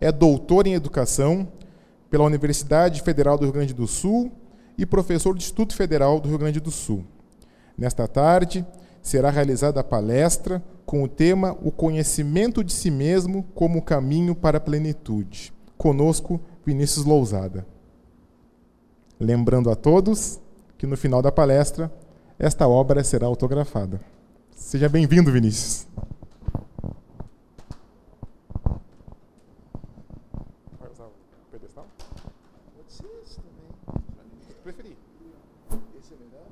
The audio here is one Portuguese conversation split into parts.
é doutor em Educação pela Universidade Federal do Rio Grande do Sul e professor do Instituto Federal do Rio Grande do Sul. Nesta tarde, será realizada a palestra com o tema O Conhecimento de Si Mesmo como Caminho para a Plenitude. Conosco, Vinícius Lousada. Lembrando a todos que no final da palestra, esta obra será autografada. Seja bem-vindo, Vinícius. Vai usar o pedestal? Pode ser esse também. Preferi. Esse é melhor?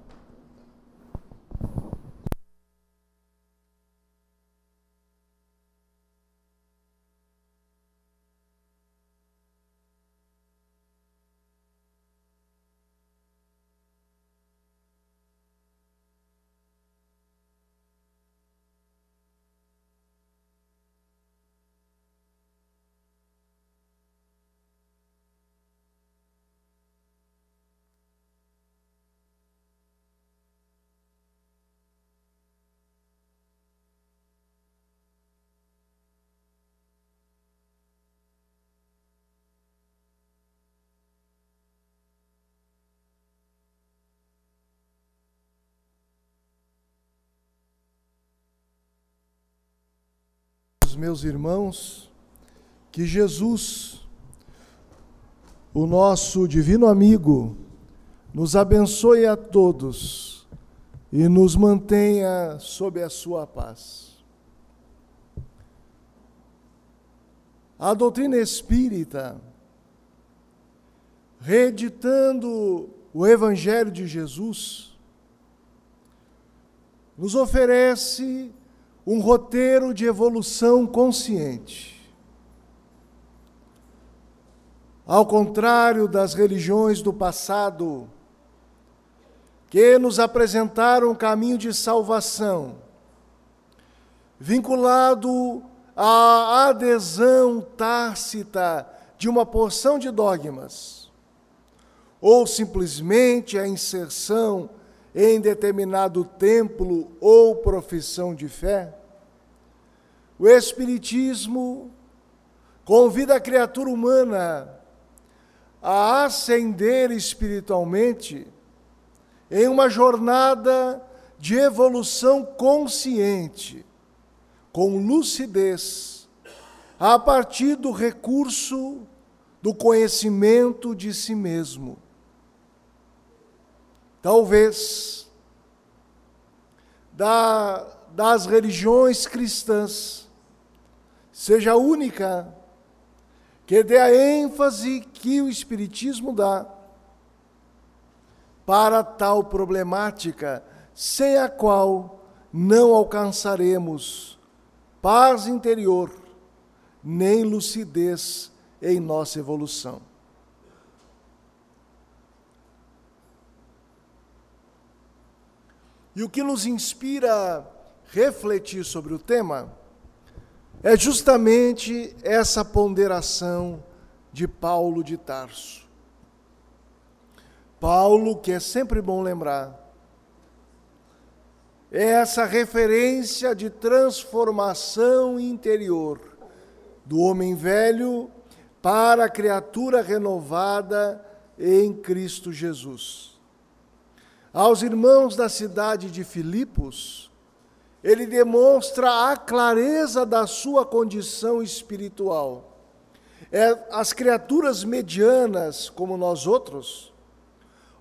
Meus irmãos, que Jesus, o nosso divino amigo, nos abençoe a todos e nos mantenha sob a sua paz. A doutrina espírita, reeditando o Evangelho de Jesus, nos oferece um roteiro de evolução consciente. Ao contrário das religiões do passado, que nos apresentaram um caminho de salvação, vinculado à adesão tácita de uma porção de dogmas, ou simplesmente a inserção em determinado templo ou profissão de fé, o Espiritismo convida a criatura humana a ascender espiritualmente em uma jornada de evolução consciente, com lucidez, a partir do recurso do conhecimento de si mesmo. Talvez, das religiões cristãs, seja a única que dê a ênfase que o Espiritismo dá para tal problemática, sem a qual não alcançaremos paz interior, nem lucidez em nossa evolução. E o que nos inspira a refletir sobre o tema é justamente essa ponderação de Paulo de Tarso. Paulo, que é sempre bom lembrar, é essa referência de transformação interior do homem velho para a criatura renovada em Cristo Jesus. Aos irmãos da cidade de Filipos, ele demonstra a clareza da sua condição espiritual. As criaturas medianas, como nós outros,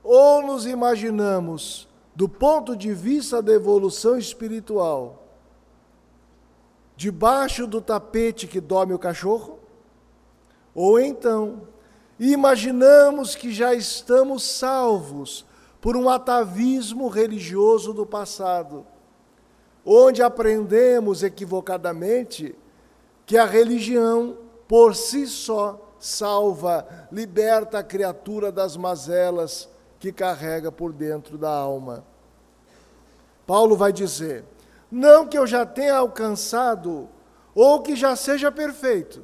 ou nos imaginamos, do ponto de vista da evolução espiritual, debaixo do tapete que dorme o cachorro, ou então imaginamos que já estamos salvos por um atavismo religioso do passado, onde aprendemos equivocadamente que a religião, por si só, salva, liberta a criatura das mazelas que carrega por dentro da alma. Paulo vai dizer, não que eu já tenha alcançado, ou que já seja perfeito,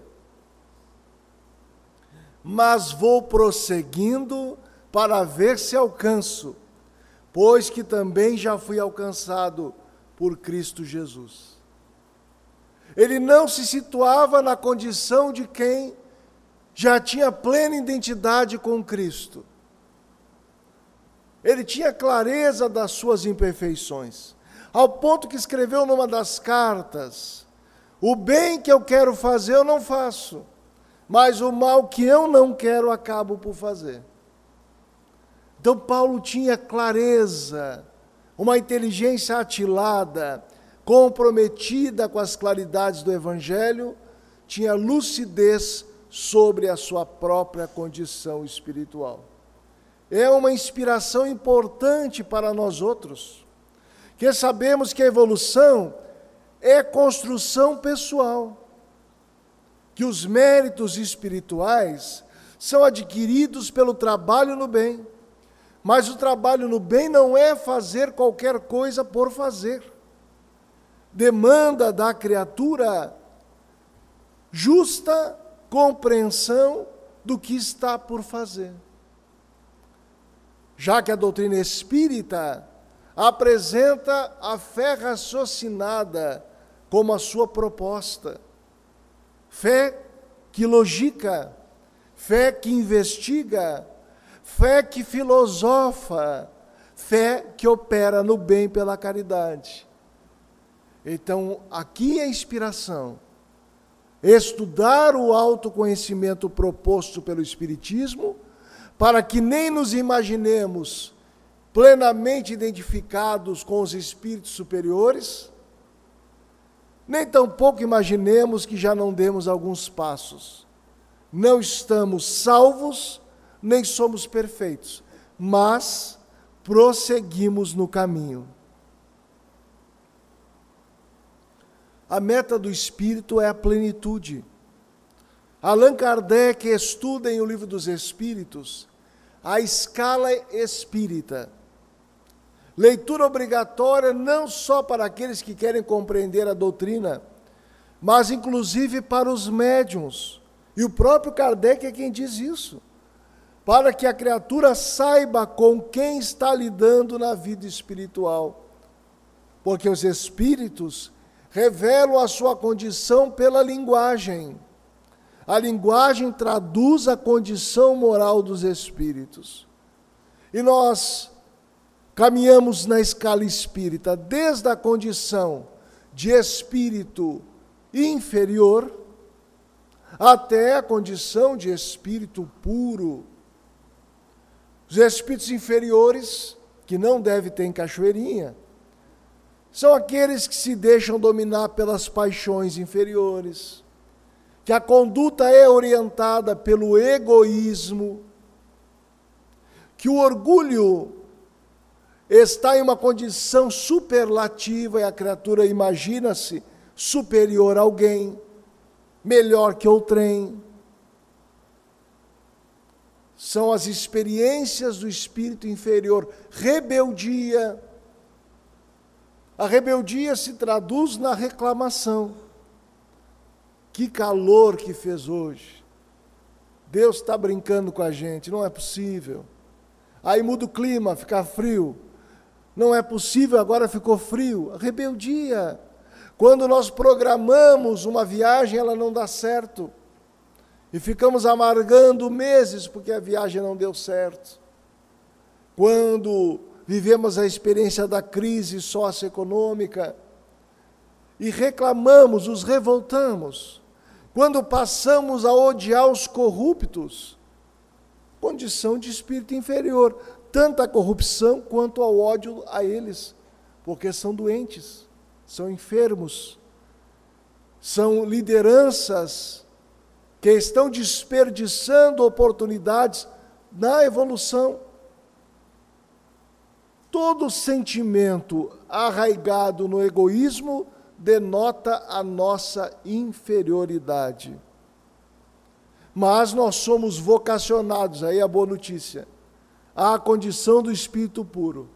mas vou prosseguindo para ver se alcanço, pois que também já fui alcançado por Cristo Jesus. Ele não se situava na condição de quem já tinha plena identidade com Cristo. Ele tinha clareza das suas imperfeições, ao ponto que escreveu numa das cartas: o bem que eu quero fazer eu não faço, mas o mal que eu não quero acabo por fazer. Então Paulo tinha clareza, uma inteligência atilada, comprometida com as claridades do Evangelho, tinha lucidez sobre a sua própria condição espiritual. É uma inspiração importante para nós outros, que sabemos que a evolução é construção pessoal, que os méritos espirituais são adquiridos pelo trabalho no bem, mas o trabalho no bem não é fazer qualquer coisa por fazer. Demanda da criatura justa compreensão do que está por fazer. Já que a doutrina espírita apresenta a fé raciocinada como a sua proposta, fé que logica, fé que investiga, fé que filosofa, fé que opera no bem pela caridade. Então, aqui é a inspiração. Estudar o autoconhecimento proposto pelo Espiritismo, para que nem nos imaginemos plenamente identificados com os espíritos superiores, nem tampouco imaginemos que já não demos alguns passos. Não estamos salvos, nem somos perfeitos, mas prosseguimos no caminho. A meta do espírito é a plenitude. Allan Kardec estuda em O Livro dos Espíritos a escala espírita. Leitura obrigatória não só para aqueles que querem compreender a doutrina, mas inclusive para os médiuns. E o próprio Kardec é quem diz isso. Para que a criatura saiba com quem está lidando na vida espiritual. Porque os espíritos revelam a sua condição pela linguagem. A linguagem traduz a condição moral dos espíritos. E nós caminhamos na escala espírita desde a condição de espírito inferior até a condição de espírito puro. Os espíritos inferiores, que não devem ter em cachoeirinha, são aqueles que se deixam dominar pelas paixões inferiores, que a conduta é orientada pelo egoísmo, que o orgulho está em uma condição superlativa e a criatura imagina-se superior a alguém, melhor que outrem. São as experiências do espírito inferior. Rebeldia. A rebeldia se traduz na reclamação. Que calor que fez hoje. Deus está brincando com a gente, não é possível. Aí muda o clima, fica frio. Não é possível, agora ficou frio. A rebeldia. Quando nós programamos uma viagem, ela não dá certo. E ficamos amargando meses porque a viagem não deu certo. Quando vivemos a experiência da crise socioeconômica e reclamamos, nos revoltamos. Quando passamos a odiar os corruptos, condição de espírito inferior, tanto a corrupção quanto ao ódio a eles, porque são doentes, são enfermos, são lideranças que estão desperdiçando oportunidades na evolução. Todo sentimento arraigado no egoísmo denota a nossa inferioridade. Mas nós somos vocacionados, aí é a boa notícia, à condição do espírito puro.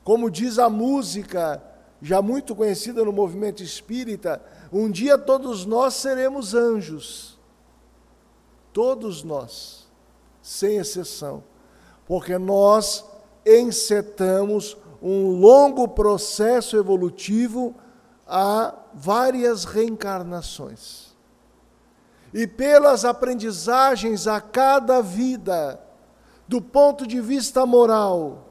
Como diz a música, já muito conhecida no movimento espírita, um dia todos nós seremos anjos. Todos nós, sem exceção, porque nós encetamos um longo processo evolutivo há várias reencarnações. e pelas aprendizagens a cada vida, do ponto de vista moral,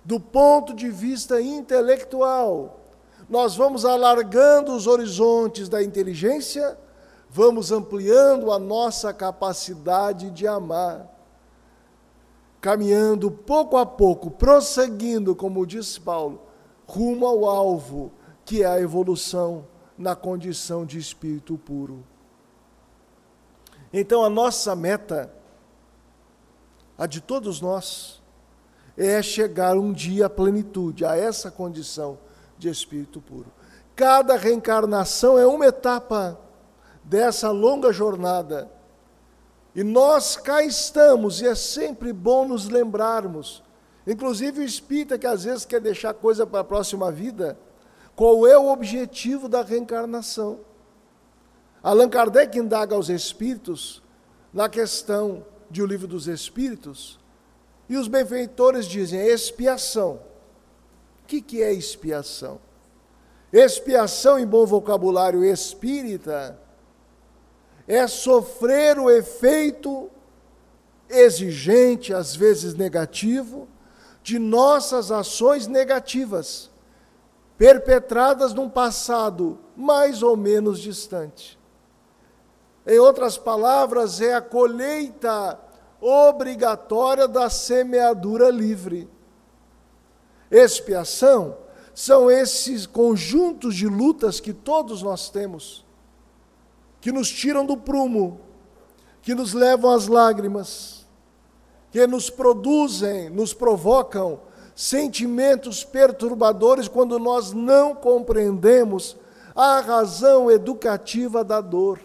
do ponto de vista intelectual, nós vamos alargando os horizontes da inteligência, vamos ampliando a nossa capacidade de amar, caminhando pouco a pouco, prosseguindo, como diz Paulo, rumo ao alvo, que é a evolução na condição de espírito puro. Então, a nossa meta, a de todos nós, é chegar um dia à plenitude, a essa condição de espírito puro. Cada reencarnação é uma etapa dessa longa jornada. E nós cá estamos, e é sempre bom nos lembrarmos, inclusive o espírita que às vezes quer deixar coisa para a próxima vida, qual é o objetivo da reencarnação. Allan Kardec indaga aos espíritos na questão de O Livro dos Espíritos, e os benfeitores dizem, expiação. O que é expiação? Expiação, em bom vocabulário espírita, é sofrer o efeito exigente, às vezes negativo, de nossas ações negativas, perpetradas num passado mais ou menos distante. Em outras palavras, é a colheita obrigatória da semeadura livre. Expiação são esses conjuntos de lutas que todos nós temos, que nos tiram do prumo, que nos levam às lágrimas, que nos produzem, nos provocam sentimentos perturbadores quando nós não compreendemos a razão educativa da dor.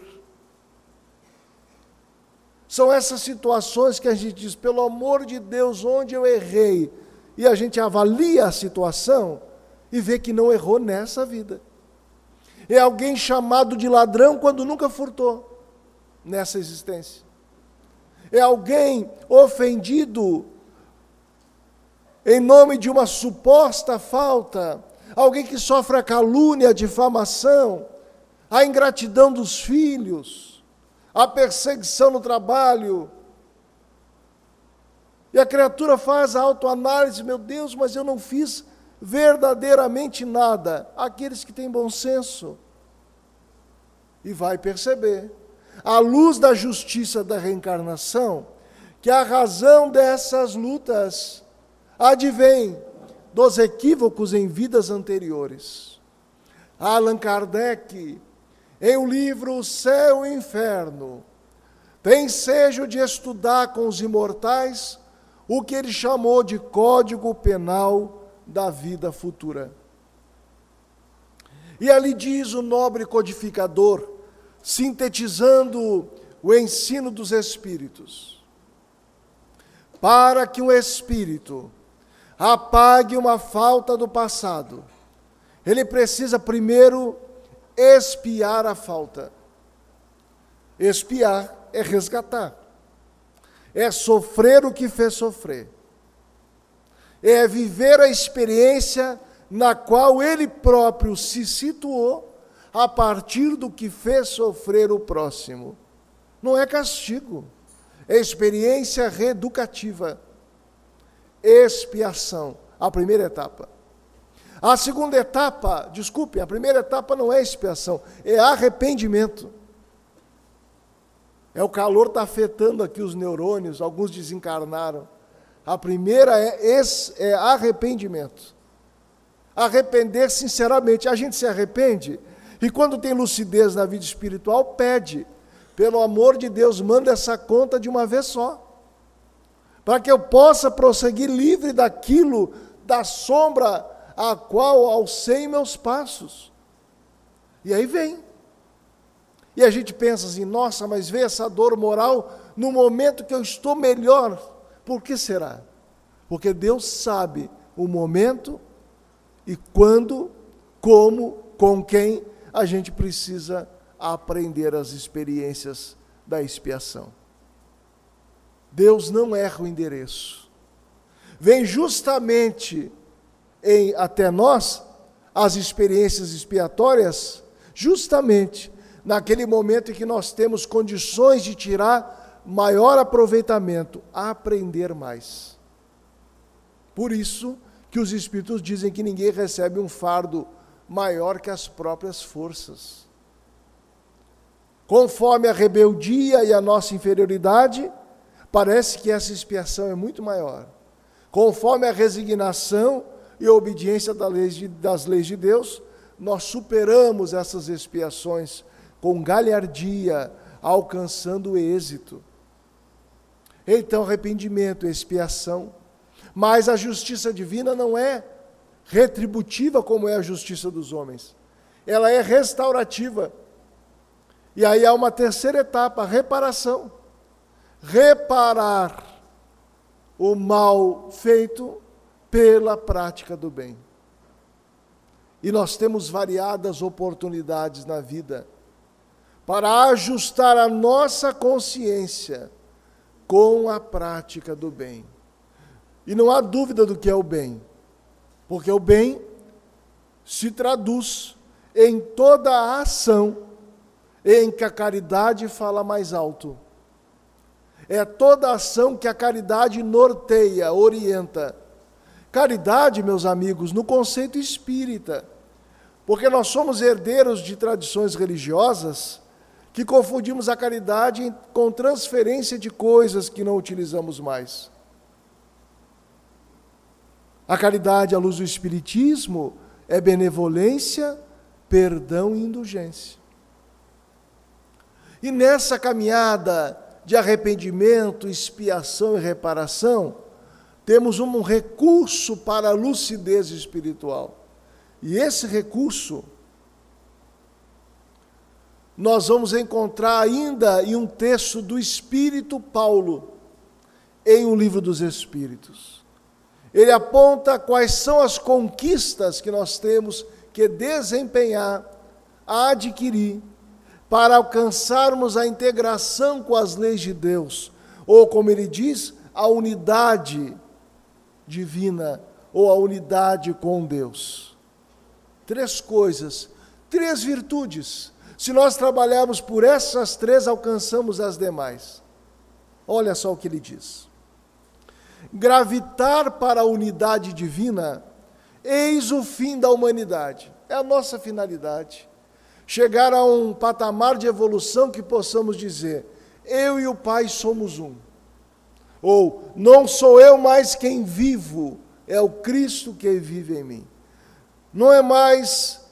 São essas situações que a gente diz, pelo amor de Deus, onde eu errei? E a gente avalia a situação e vê que não errou nessa vida. É alguém chamado de ladrão quando nunca furtou nessa existência. É alguém ofendido em nome de uma suposta falta. Alguém que sofre a calúnia, a difamação, a ingratidão dos filhos, a perseguição no trabalho. E a criatura faz a autoanálise, meu Deus, mas eu não fiz verdadeiramente nada. Aqueles que têm bom senso. E vai perceber, à luz da justiça da reencarnação, que a razão dessas lutas advém dos equívocos em vidas anteriores. Allan Kardec, em o livro O Céu e o Inferno, tem ensejo de estudar com os imortais o que ele chamou de Código Penal da vida futura. E ali diz o nobre codificador, sintetizando o ensino dos espíritos: para que um espírito apague uma falta do passado, ele precisa primeiro expiar a falta. Expiar é resgatar, é sofrer o que fez sofrer, é viver a experiência na qual ele próprio se situou a partir do que fez sofrer o próximo. Não é castigo, é experiência reeducativa. Expiação, a primeira etapa. A segunda etapa, desculpe, a primeira etapa não é expiação, é arrependimento. É o calor está afetando aqui os neurônios, alguns desencarnaram. A primeira é arrependimento. Arrepender sinceramente. A gente se arrepende e quando tem lucidez na vida espiritual, pede, pelo amor de Deus, manda essa conta de uma vez só, para que eu possa prosseguir livre daquilo, da sombra a qual alcei meus passos. E aí vem. E a gente pensa assim, nossa, mas veio essa dor moral no momento que eu estou melhor. Por que será? Porque Deus sabe o momento e quando, como, com quem a gente precisa aprender as experiências da expiação. Deus não erra o endereço. Vem justamente até nós as experiências expiatórias, justamente naquele momento em que nós temos condições de tirar maior aproveitamento, aprender mais. Por isso que os Espíritos dizem que ninguém recebe um fardo maior que as próprias forças. Conforme a rebeldia e a nossa inferioridade, parece que essa expiação é muito maior. Conforme a resignação e a obediência das leis de Deus, nós superamos essas expiações com galhardia, alcançando o êxito. Então, arrependimento, expiação. Mas a justiça divina não é retributiva como é a justiça dos homens. Ela é restaurativa. E aí há uma terceira etapa, a reparação. Reparar o mal feito pela prática do bem. E nós temos variadas oportunidades na vida para ajustar a nossa consciência com a prática do bem. E não há dúvida do que é o bem, porque o bem se traduz em toda a ação em que a caridade fala mais alto. É toda a ação que a caridade norteia, orienta. Caridade, meus amigos, no conceito espírita, porque nós somos herdeiros de tradições religiosas que confundimos a caridade com transferência de coisas que não utilizamos mais. A caridade, à luz do Espiritismo, é benevolência, perdão e indulgência. E nessa caminhada de arrependimento, expiação e reparação, temos um recurso para a lucidez espiritual. E esse recurso nós vamos encontrar ainda em um texto do Espírito Paulo, em um livro dos Espíritos. Ele aponta quais são as conquistas que nós temos que desempenhar, adquirir, para alcançarmos a integração com as leis de Deus, ou como ele diz, a unidade divina, ou a unidade com Deus. 3 coisas, 3 virtudes. Se nós trabalharmos por essas 3, alcançamos as demais. Olha só o que ele diz. Gravitar para a unidade divina, eis o fim da humanidade. É a nossa finalidade. Chegar a um patamar de evolução que possamos dizer, eu e o Pai somos um. Ou, não sou eu mais quem vivo, é o Cristo que vive em mim. Não é mais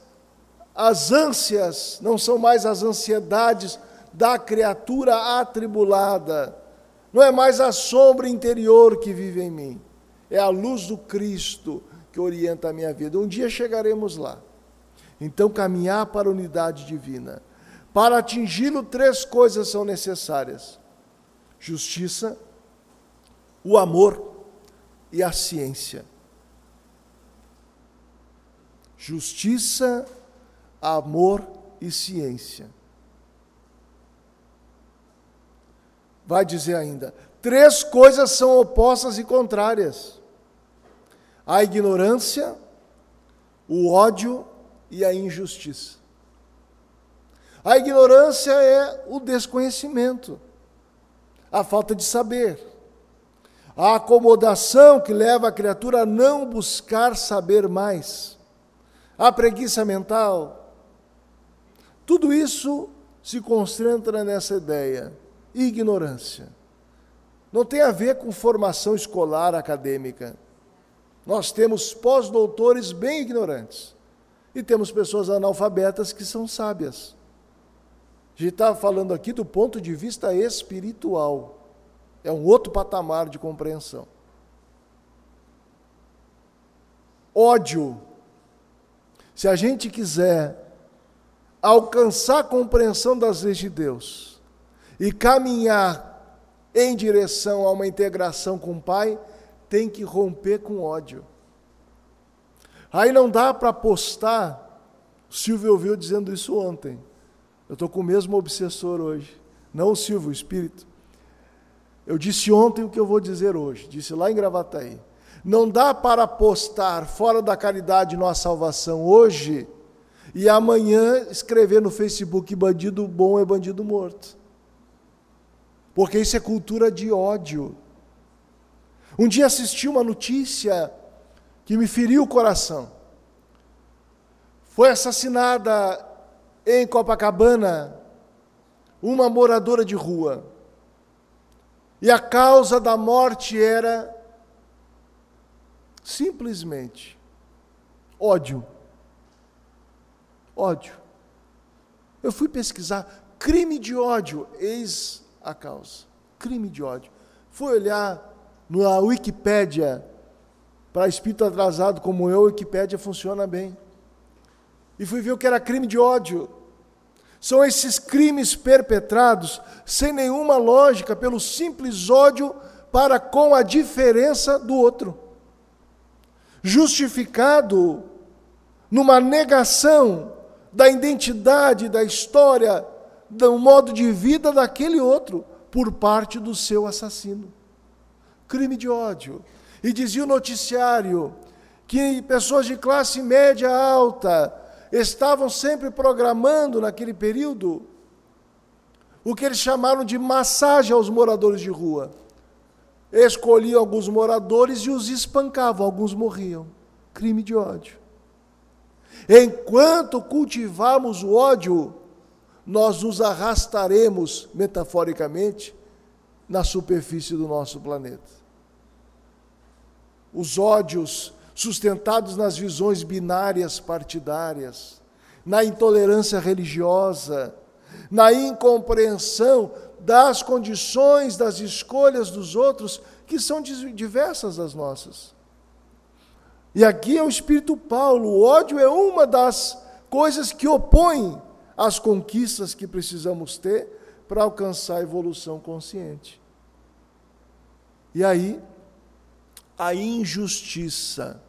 as ânsias, não são mais as ansiedades da criatura atribulada. Não é mais a sombra interior que vive em mim. É a luz do Cristo que orienta a minha vida. Um dia chegaremos lá. Então, caminhar para a unidade divina. Para atingi-lo, 3 coisas são necessárias: justiça, o amor e a ciência. Justiça, amor e ciência. Vai dizer ainda, 3 coisas são opostas e contrárias: a ignorância, o ódio e a injustiça. A ignorância é o desconhecimento, a falta de saber, a acomodação que leva a criatura a não buscar saber mais, a preguiça mental. Tudo isso se concentra nessa ideia, ignorância. Não tem a ver com formação escolar acadêmica. Nós temos pós-doutores bem ignorantes e temos pessoas analfabetas que são sábias. A gente está falando aqui do ponto de vista espiritual. É um outro patamar de compreensão. Ódio. Se a gente quiser alcançar a compreensão das leis de Deus e caminhar em direção a uma integração com o Pai, tem que romper com ódio. Aí não dá para apostar. O Silvio ouviu dizendo isso ontem. Eu estou com o mesmo obsessor hoje. Não o Silvio, o Espírito. Eu disse ontem o que eu vou dizer hoje. Disse lá em Gravataí. Não dá para apostar fora da caridade nossa salvação hoje, e amanhã escrever no Facebook bandido bom é bandido morto. Porque isso é cultura de ódio. Um dia assisti uma notícia que me feriu o coração. Foi assassinada em Copacabana uma moradora de rua. E a causa da morte era simplesmente ódio. Ódio. Eu fui pesquisar crime de ódio, eis a causa. Crime de ódio. Fui olhar na Wikipédia, para espírito atrasado como eu, a Wikipédia funciona bem. E fui ver o que era crime de ódio. São esses crimes perpetrados sem nenhuma lógica, pelo simples ódio para com a diferença do outro. Justificado numa negação da identidade, da história, do modo de vida daquele outro, por parte do seu assassino. Crime de ódio. E dizia o noticiário que pessoas de classe média alta estavam sempre programando naquele período o que eles chamaram de massagem aos moradores de rua. Escolhiam alguns moradores e os espancavam, alguns morriam. Crime de ódio. Enquanto cultivarmos o ódio, nós nos arrastaremos, metaforicamente, na superfície do nosso planeta. Os ódios sustentados nas visões binárias partidárias, na intolerância religiosa, na incompreensão das condições, das escolhas dos outros, que são diversas das nossas. E aqui é o Espírito Paulo, o ódio é uma das coisas que opõe às conquistas que precisamos ter para alcançar a evolução consciente. E aí, a injustiça.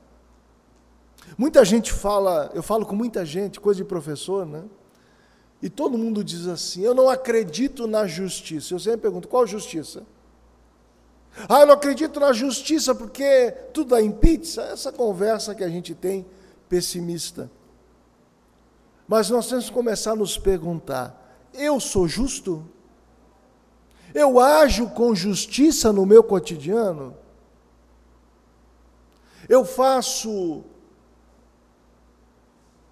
Muita gente fala, eu falo com muita gente, coisa de professor, né? E todo mundo diz assim, eu não acredito na justiça. Eu sempre pergunto, qual justiça? Ah, eu não acredito na justiça porque tudo dá em pizza. Essa conversa que a gente tem, pessimista. Mas nós temos que começar a nos perguntar, eu sou justo? Eu ajo com justiça no meu cotidiano? Eu faço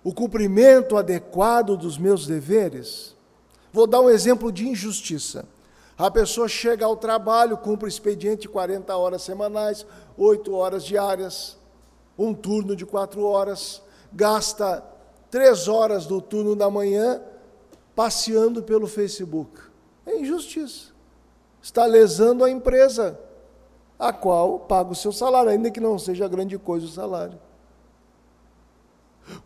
o cumprimento adequado dos meus deveres? Vou dar um exemplo de injustiça. A pessoa chega ao trabalho, cumpre o expediente de 40 horas semanais, 8 horas diárias, um turno de 4 horas, gasta 3 horas do turno da manhã passeando pelo Facebook. É injustiça. Está lesando a empresa, a qual paga o seu salário, ainda que não seja grande coisa o salário.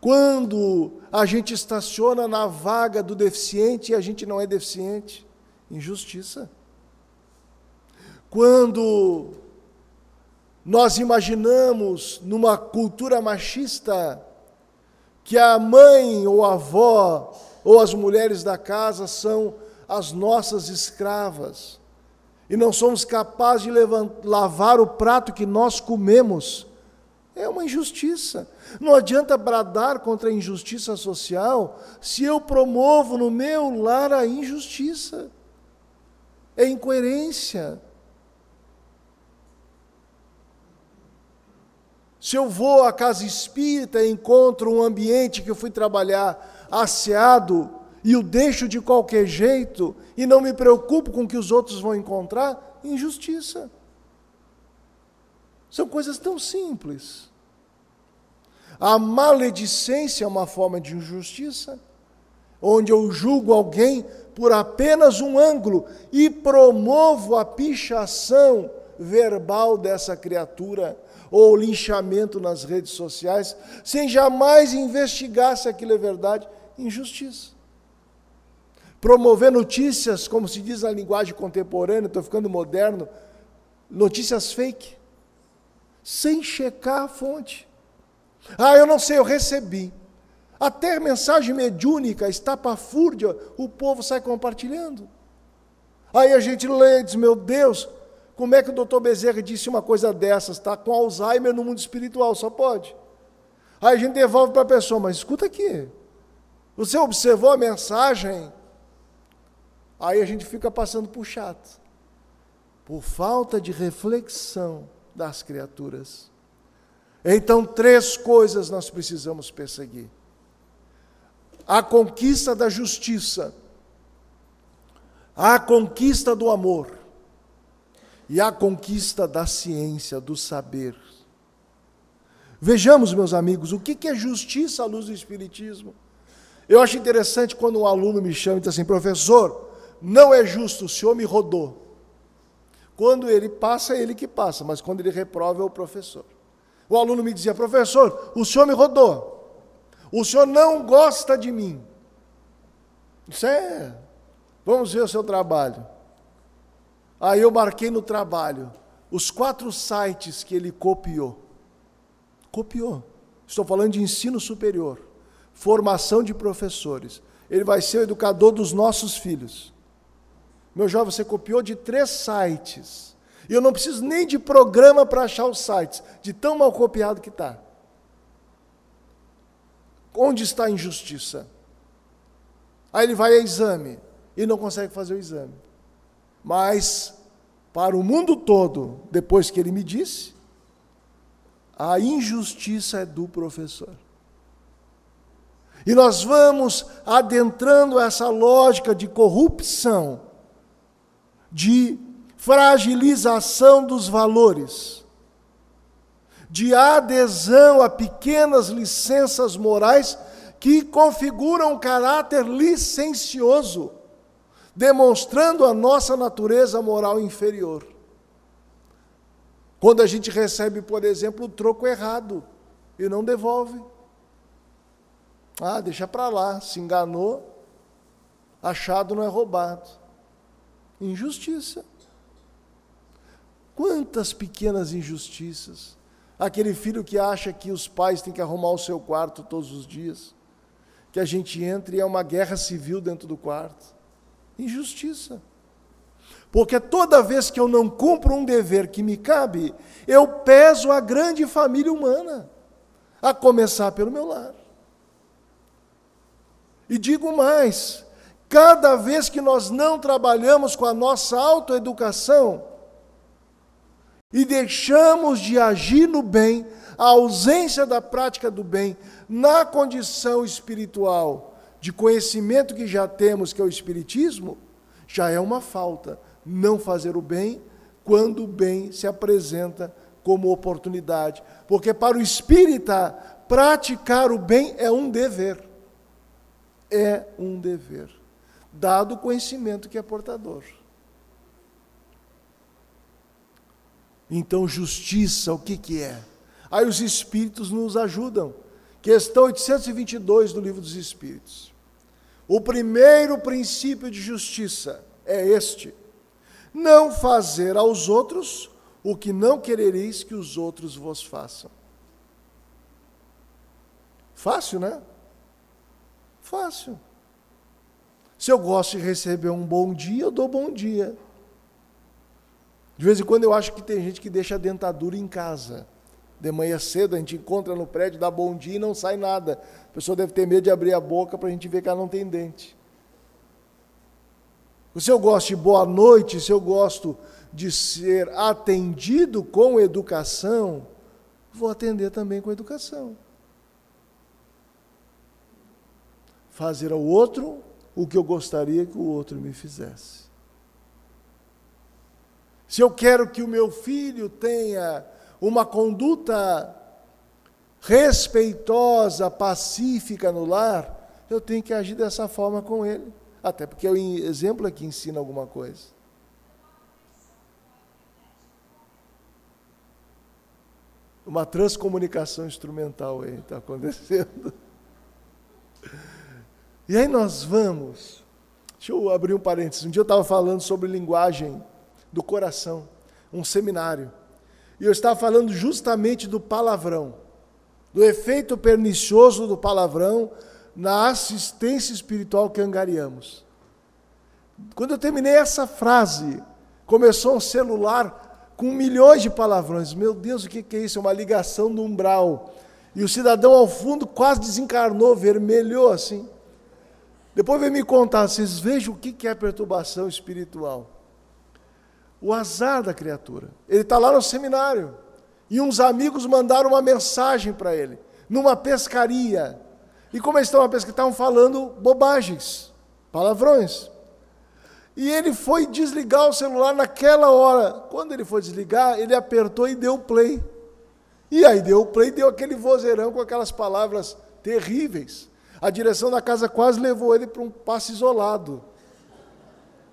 Quando a gente estaciona na vaga do deficiente e a gente não é deficiente, injustiça. Quando nós imaginamos numa cultura machista que a mãe ou a avó ou as mulheres da casa são as nossas escravas e não somos capazes de lavar o prato que nós comemos, é uma injustiça. Não adianta bradar contra a injustiça social se eu promovo no meu lar a injustiça. É incoerência. Se eu vou à casa espírita e encontro um ambiente que eu fui trabalhar asseado e o deixo de qualquer jeito e não me preocupo com o que os outros vão encontrar, injustiça. São coisas tão simples. A maledicência é uma forma de injustiça, onde eu julgo alguém por apenas um ângulo e promovo a pichação verbal dessa criatura, ou linchamento nas redes sociais, sem jamais investigar se aquilo é verdade, injustiça. Promover notícias, como se diz na linguagem contemporânea, estou ficando moderno, notícias fake, sem checar a fonte. Ah, eu não sei, eu recebi. Até mensagem mediúnica, estapafúrdia, o povo sai compartilhando. Aí a gente lê e diz, meu Deus, como é que o doutor Bezerra disse uma coisa dessas? Está com Alzheimer no mundo espiritual, só pode. Aí a gente devolve para a pessoa, mas escuta aqui, Você observou a mensagem? Aí a gente fica passando por chato, por falta de reflexão das criaturas. Então, 3 coisas nós precisamos perseguir: a conquista da justiça, a conquista do amor e a conquista da ciência, do saber. Vejamos, meus amigos, o que é justiça à luz do Espiritismo. Eu acho interessante quando um aluno me chama e diz assim: professor, não é justo, o senhor me rodou. Quando ele passa, é ele que passa, mas quando ele reprova, é o professor. O aluno me dizia: professor, o senhor me rodou, o senhor não gosta de mim. Isso é, vamos ver o seu trabalho. Aí eu marquei no trabalho os 4 sites que ele copiou. Copiou. Estou falando de ensino superior, formação de professores. Ele vai ser o educador dos nossos filhos. Meu jovem, você copiou de 3 sites. E eu não preciso nem de programa para achar os sites, de tão mal copiado que está. Onde está a injustiça? Aí ele vai a exame e não consegue fazer o exame. Mas, para o mundo todo, depois que ele me disse, a injustiça é do professor. E nós vamos adentrando essa lógica de corrupção, de fragilização dos valores, de adesão a pequenas licenças morais que configuram um caráter licencioso, demonstrando a nossa natureza moral inferior. Quando a gente recebe, por exemplo, o troco errado e não devolve. Ah, deixa para lá, se enganou, achado não é roubado. Injustiça. Quantas pequenas injustiças. Aquele filho que acha que os pais têm que arrumar o seu quarto todos os dias, que a gente entra e é uma guerra civil dentro do quarto. Injustiça. Porque toda vez que eu não cumpro um dever que me cabe, eu peso a grande família humana, a começar pelo meu lar. E digo mais, cada vez que nós não trabalhamos com a nossa autoeducação e deixamos de agir no bem, a ausência da prática do bem, na condição espiritual de conhecimento que já temos, que é o Espiritismo, já é uma falta não fazer o bem quando o bem se apresenta como oportunidade. Porque para o espírita, praticar o bem é um dever. É um dever, dado o conhecimento que é portador. Então, justiça, o que é? Aí os Espíritos nos ajudam. Questão 822 do Livro dos Espíritos. O primeiro princípio de justiça é este: não fazer aos outros o que não querereis que os outros vos façam. Fácil, né? Fácil. Se eu gosto de receber um bom dia, eu dou bom dia. De vez em quando eu acho que tem gente que deixa a dentadura em casa. De manhã cedo a gente encontra no prédio, dá bom dia e não sai nada. A pessoa deve ter medo de abrir a boca para a gente ver que ela não tem dente. Se eu gosto de boa noite, se eu gosto de ser atendido com educação, vou atender também com educação. Fazer ao outro o que eu gostaria que o outro me fizesse. Se eu quero que o meu filho tenha uma conduta respeitosa, pacífica no lar, eu tenho que agir dessa forma com ele. Até porque o exemplo aqui ensina alguma coisa. Uma transcomunicação instrumental aí está acontecendo. E aí nós vamos... Deixa eu abrir um parênteses. Um dia eu estava falando sobre linguagem do coração, um seminário. E eu estava falando justamente do palavrão, do efeito pernicioso do palavrão na assistência espiritual que angariamos. Quando eu terminei essa frase, começou um celular com milhões de palavrões. Meu Deus, o que é isso? É uma ligação do umbral. E o cidadão ao fundo quase desencarnou, vermelhou assim. Depois vem me contar, vocês vejam o que é perturbação espiritual. O azar da criatura. Ele está lá no seminário, e uns amigos mandaram uma mensagem para ele, numa pescaria. E como eles estão na pescaria, estavam falando bobagens, palavrões. E ele foi desligar o celular naquela hora. Quando ele foi desligar, ele apertou e deu play. E aí deu play, deu aquele vozeirão com aquelas palavras terríveis. A direção da casa quase levou ele para um passe isolado.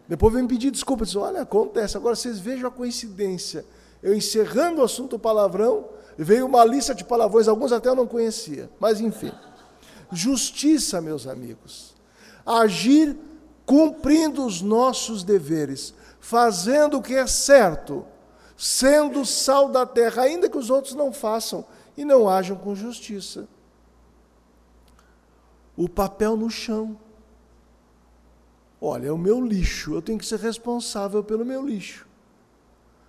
Depois veio me pedir desculpa, disse, olha, acontece. Agora vocês vejam a coincidência. Eu encerrando o assunto palavrão, veio uma lista de palavrões, alguns até eu não conhecia. Mas enfim. Justiça, meus amigos. Agir cumprindo os nossos deveres, fazendo o que é certo, sendo sal da terra, ainda que os outros não façam e não ajam com justiça. O papel no chão. Olha, é o meu lixo, eu tenho que ser responsável pelo meu lixo.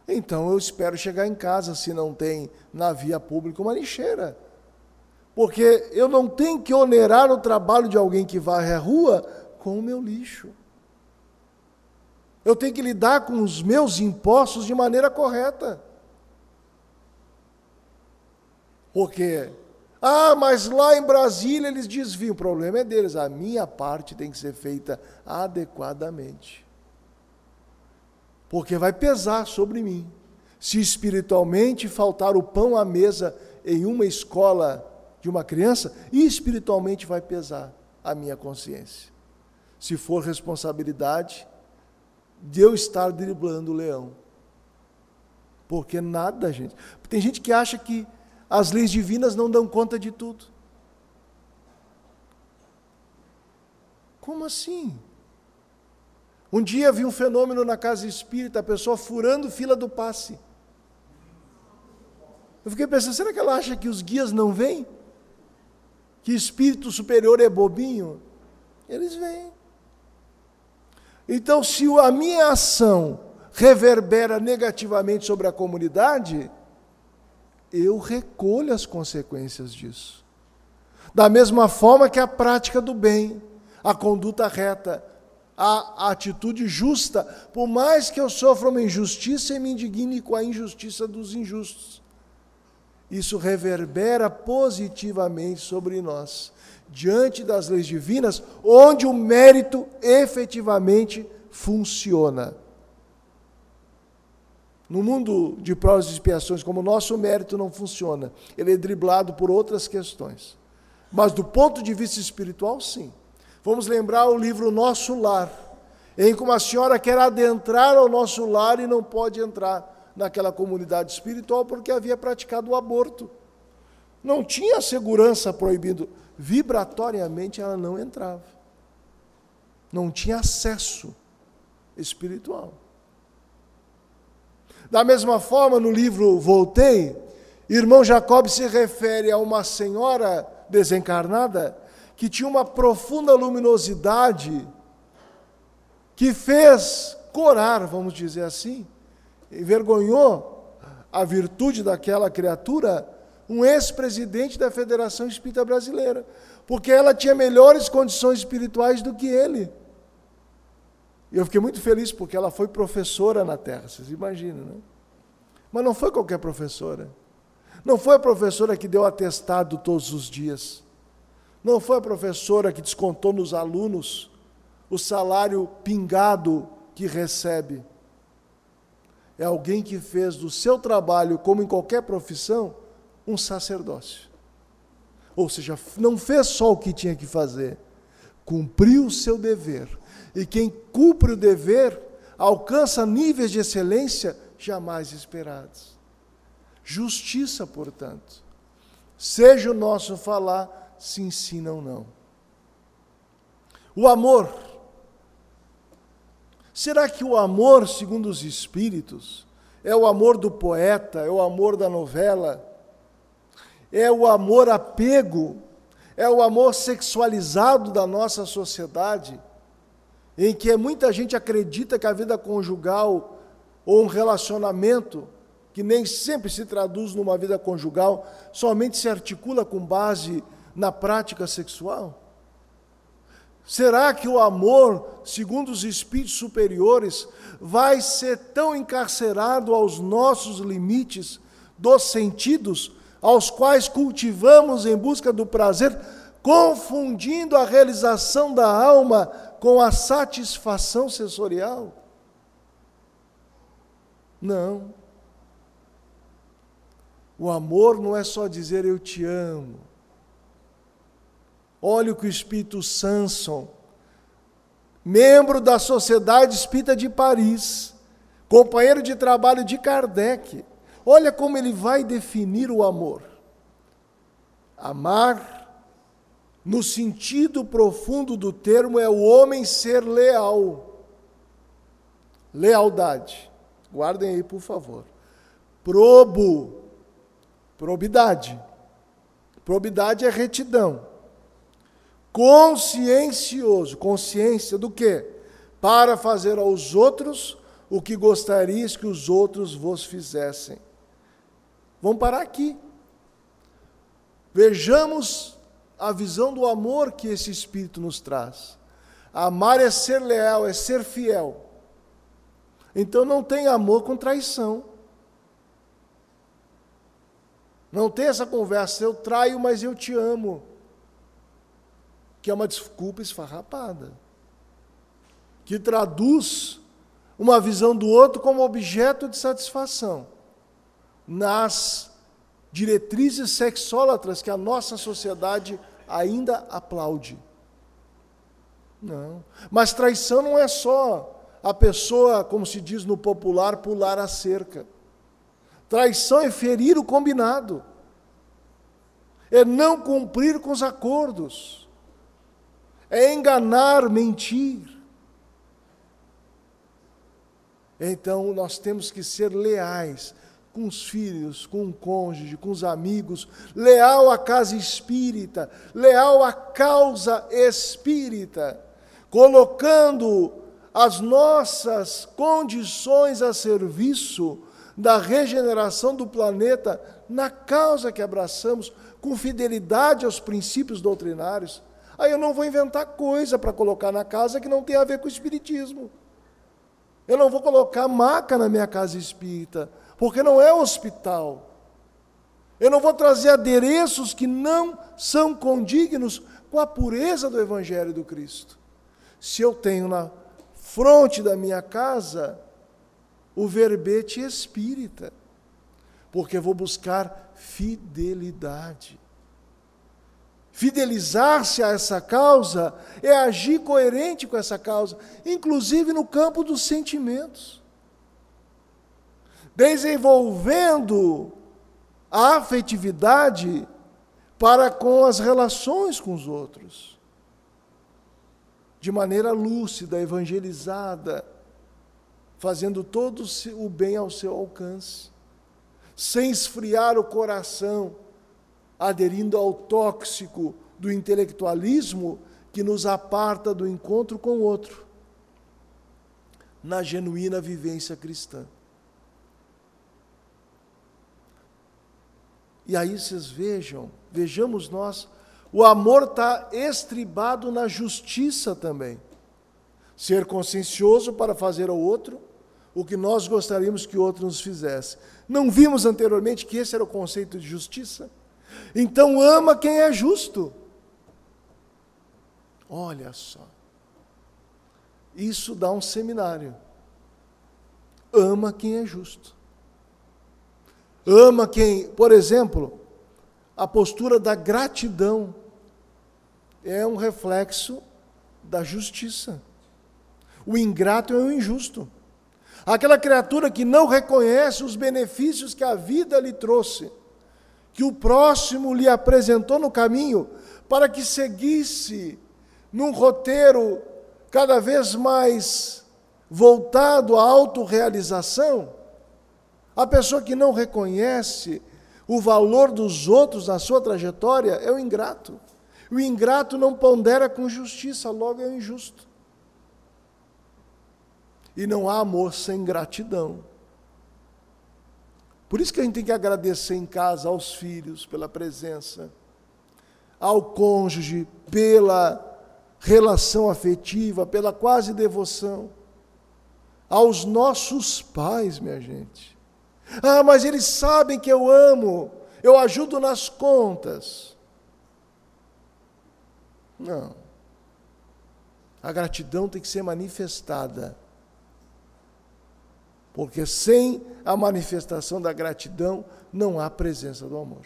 Então eu espero chegar em casa, se não tem na via pública, uma lixeira. Porque eu não tenho que onerar o trabalho de alguém que varre a rua com o meu lixo. Eu tenho que lidar com os meus impostos de maneira correta. Porque, mas lá em Brasília eles desviam. O problema é deles. A minha parte tem que ser feita adequadamente. Porque vai pesar sobre mim. Se espiritualmente faltar o pão à mesa em uma escola de uma criança, e espiritualmente vai pesar a minha consciência. Se for responsabilidade de eu estar driblando o leão. Porque nada, gente. Tem gente que acha que as leis divinas não dão conta de tudo. Como assim? Um dia vi um fenômeno na casa espírita, a pessoa furando fila do passe. Eu fiquei pensando, será que ela acha que os guias não vêm? Que espírito superior é bobinho? Eles vêm. Então, se a minha ação reverbera negativamente sobre a comunidade, eu recolho as consequências disso. Da mesma forma que a prática do bem, a conduta reta, a atitude justa, por mais que eu sofra uma injustiça e me indigne com a injustiça dos injustos, isso reverbera positivamente sobre nós, diante das leis divinas, onde o mérito efetivamente funciona. No mundo de provas e expiações, como o nosso mérito não funciona, ele é driblado por outras questões. Mas do ponto de vista espiritual, sim. Vamos lembrar o livro Nosso Lar, em que uma senhora quer adentrar ao nosso lar e não pode entrar naquela comunidade espiritual porque havia praticado o aborto. Não tinha segurança proibido. Vibratoriamente ela não entrava. Não tinha acesso espiritual. Da mesma forma, no livro Voltei, irmão Jacob se refere a uma senhora desencarnada que tinha uma profunda luminosidade que fez corar, vamos dizer assim, envergonhou a virtude daquela criatura, um ex-presidente da Federação Espírita Brasileira, porque ela tinha melhores condições espirituais do que ele. E eu fiquei muito feliz porque ela foi professora na Terra, vocês imaginam, né? Mas não foi qualquer professora. Não foi a professora que deu atestado todos os dias. Não foi a professora que descontou nos alunos o salário pingado que recebe. É alguém que fez do seu trabalho, como em qualquer profissão, um sacerdócio. Ou seja, não fez só o que tinha que fazer, cumpriu o seu dever. E quem cumpre o dever alcança níveis de excelência jamais esperados. Justiça, portanto. Seja o nosso falar, se ensina ou não. O amor. Será que o amor, segundo os espíritos, é o amor do poeta, é o amor da novela, é o amor apego, é o amor sexualizado da nossa sociedade, em que muita gente acredita que a vida conjugal ou um relacionamento, que nem sempre se traduz numa vida conjugal, somente se articula com base na prática sexual? Será que o amor, segundo os espíritos superiores, vai ser tão encarcerado aos nossos limites dos sentidos, aos quais cultivamos em busca do prazer, confundindo a realização da alma com a satisfação sensorial? Não. O amor não é só dizer eu te amo. Olha o que o espírito Sanson, membro da Sociedade Espírita de Paris, companheiro de trabalho de Kardec, olha como ele vai definir o amor. Amar, no sentido profundo do termo, é o homem ser leal. Lealdade. Guardem aí, por favor. Probidade. Probidade é retidão. Consciencioso. Consciência do quê? Para fazer aos outros o que gostarias que os outros vos fizessem. Vamos parar aqui. Vejamos a visão do amor que esse Espírito nos traz. Amar é ser leal, é ser fiel. Então não tem amor com traição. Não tem essa conversa, eu traio, mas eu te amo. Que é uma desculpa esfarrapada. Que traduz uma visão do outro como objeto de satisfação. Nas diretrizes sexólatras que a nossa sociedade ainda aplaude. Não. Mas traição não é só a pessoa, como se diz no popular, pular a cerca. Traição é ferir o combinado. É não cumprir com os acordos. É enganar, mentir. Então, nós temos que ser leais com os filhos, com o cônjuge, com os amigos, leal à casa espírita, leal à causa espírita, colocando as nossas condições a serviço da regeneração do planeta na causa que abraçamos, com fidelidade aos princípios doutrinários. Aí eu não vou inventar coisa para colocar na casa que não tem a ver com o espiritismo. Eu não vou colocar maca na minha casa espírita, porque não é hospital. Eu não vou trazer adereços que não são condignos com a pureza do Evangelho do Cristo. Se eu tenho na fronte da minha casa o verbete espírita, porque vou buscar fidelidade. Fidelizar-se a essa causa é agir coerente com essa causa, inclusive no campo dos sentimentos. Desenvolvendo a afetividade para com as relações com os outros. De maneira lúcida, evangelizada, fazendo todo o bem ao seu alcance, sem esfriar o coração, aderindo ao tóxico do intelectualismo que nos aparta do encontro com o outro, na genuína vivência cristã. E aí vocês vejamos nós, o amor está estribado na justiça também. Ser consciencioso para fazer ao outro o que nós gostaríamos que o outro nos fizesse. Não vimos anteriormente que esse era o conceito de justiça? Então ama quem é justo. Olha só. Isso dá um seminário. Ama quem é justo. Ama quem, por exemplo, a postura da gratidão é um reflexo da justiça. O ingrato é o injusto. Aquela criatura que não reconhece os benefícios que a vida lhe trouxe, que o próximo lhe apresentou no caminho, para que seguisse num roteiro cada vez mais voltado à autorrealização. A pessoa que não reconhece o valor dos outros na sua trajetória é o ingrato. O ingrato não pondera com justiça, logo é o injusto. E não há amor sem gratidão. Por isso que a gente tem que agradecer em casa aos filhos pela presença, ao cônjuge pela relação afetiva, pela quase devoção aos nossos pais, minha gente. Ah, mas eles sabem que eu amo, eu ajudo nas contas. Não. A gratidão tem que ser manifestada. Porque sem a manifestação da gratidão, não há presença do amor.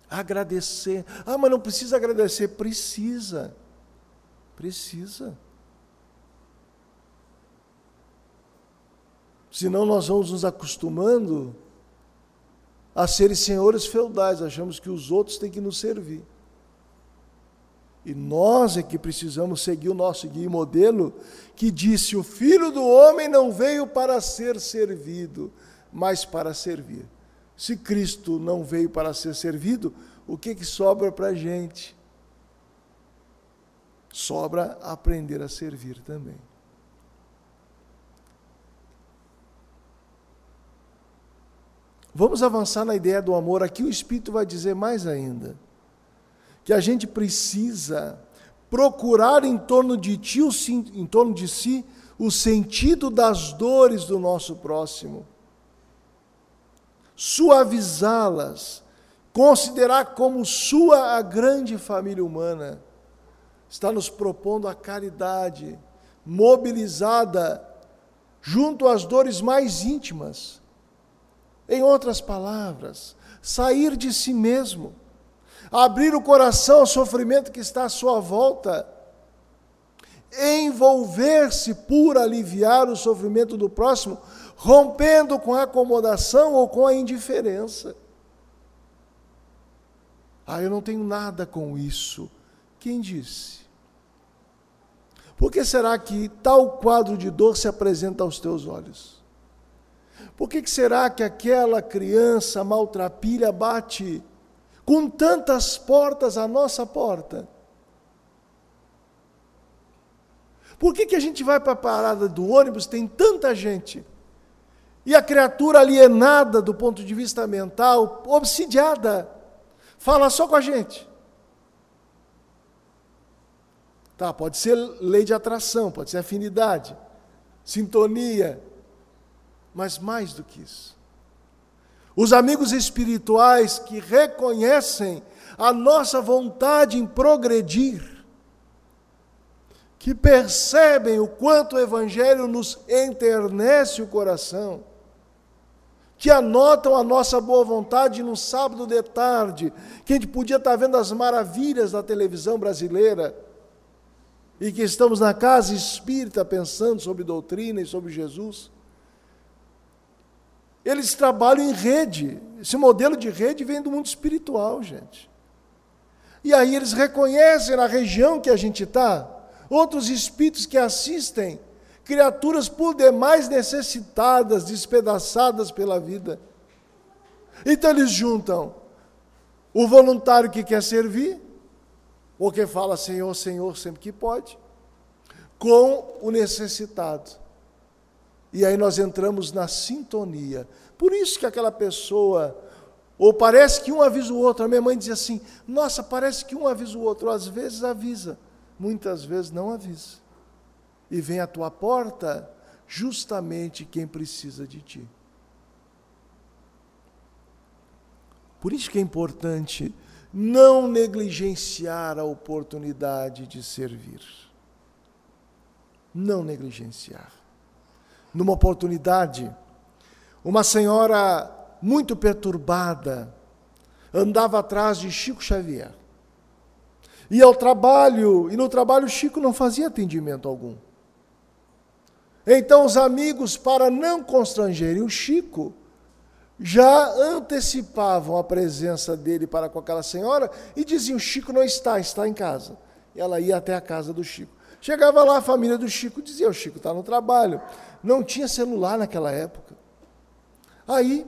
Agradecer. Ah, mas não precisa agradecer. Precisa. Precisa. Senão nós vamos nos acostumando a serem senhores feudais. Achamos que os outros têm que nos servir. E nós é que precisamos seguir o nosso guia e modelo, que disse: o Filho do Homem não veio para ser servido, mas para servir. Se Cristo não veio para ser servido, o que sobra para a gente? Sobra aprender a servir também. Vamos avançar na ideia do amor. Aqui o Espírito vai dizer mais ainda, que a gente precisa procurar em torno de si o sentido das dores do nosso próximo, suavizá-las, considerar como sua a grande família humana. Está nos propondo a caridade mobilizada junto às dores mais íntimas. Em outras palavras, sair de si mesmo, abrir o coração ao sofrimento que está à sua volta, envolver-se por aliviar o sofrimento do próximo, rompendo com a acomodação ou com a indiferença. Ah, eu não tenho nada com isso. Quem disse? Por que será que tal quadro de dor se apresenta aos teus olhos? Por que será que aquela criança maltrapilha bate com tantas portas à nossa porta? Por que a gente vai para a parada do ônibus, tem tanta gente, e a criatura alienada do ponto de vista mental, obsidiada, fala só com a gente? Tá, pode ser lei de atração, pode ser afinidade, sintonia, mas mais do que isso. Os amigos espirituais que reconhecem a nossa vontade em progredir, que percebem o quanto o Evangelho nos enternece o coração, que anotam a nossa boa vontade num sábado de tarde, que a gente podia estar vendo as maravilhas da televisão brasileira, e que estamos na casa espírita pensando sobre doutrina e sobre Jesus. Eles trabalham em rede. Esse modelo de rede vem do mundo espiritual, gente. E aí eles reconhecem na região que a gente está, outros espíritos que assistem, criaturas por demais necessitadas, despedaçadas pela vida. Então eles juntam o voluntário que quer servir, ou que fala Senhor, Senhor, sempre que pode, com o necessitado. E aí nós entramos na sintonia. Por isso que aquela pessoa, ou parece que um avisa o outro. A minha mãe dizia assim: nossa, parece que um avisa o outro. Às vezes avisa, muitas vezes não avisa. E vem à tua porta justamente quem precisa de ti. Por isso que é importante não negligenciar a oportunidade de servir. Não negligenciar. Numa oportunidade, uma senhora muito perturbada andava atrás de Chico Xavier. Ia ao trabalho, e no trabalho Chico não fazia atendimento algum. Então os amigos, para não constrangerem o Chico, já antecipavam a presença dele para com aquela senhora e diziam: Chico não está, está em casa. E ela ia até a casa do Chico. Chegava lá, a família do Chico dizia: o Chico está no trabalho. Não tinha celular naquela época. Aí,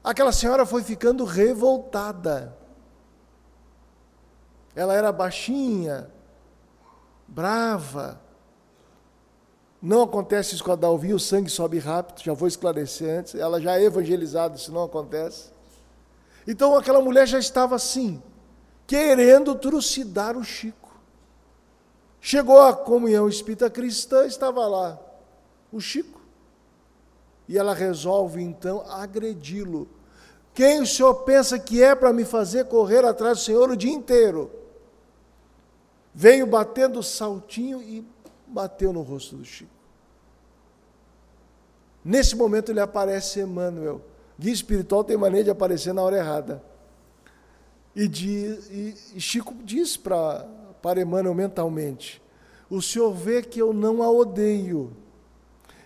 aquela senhora foi ficando revoltada. Ela era baixinha, brava. Não acontece isso com a Dalvi, o sangue sobe rápido, já vou esclarecer antes. Ela já é evangelizada, isso não acontece. Então aquela mulher já estava assim, querendo trucidar o Chico. Chegou a comunhão espírita cristã, estava lá o Chico. E ela resolve, então, agredi-lo. Quem o senhor pensa que é para me fazer correr atrás do senhor o dia inteiro? Veio batendo saltinho e bateu no rosto do Chico. Nesse momento ele aparece Emmanuel. Guia espiritual tem mania de aparecer na hora errada. E Chico diz para Emmanuel mentalmente: o senhor vê que eu não a odeio.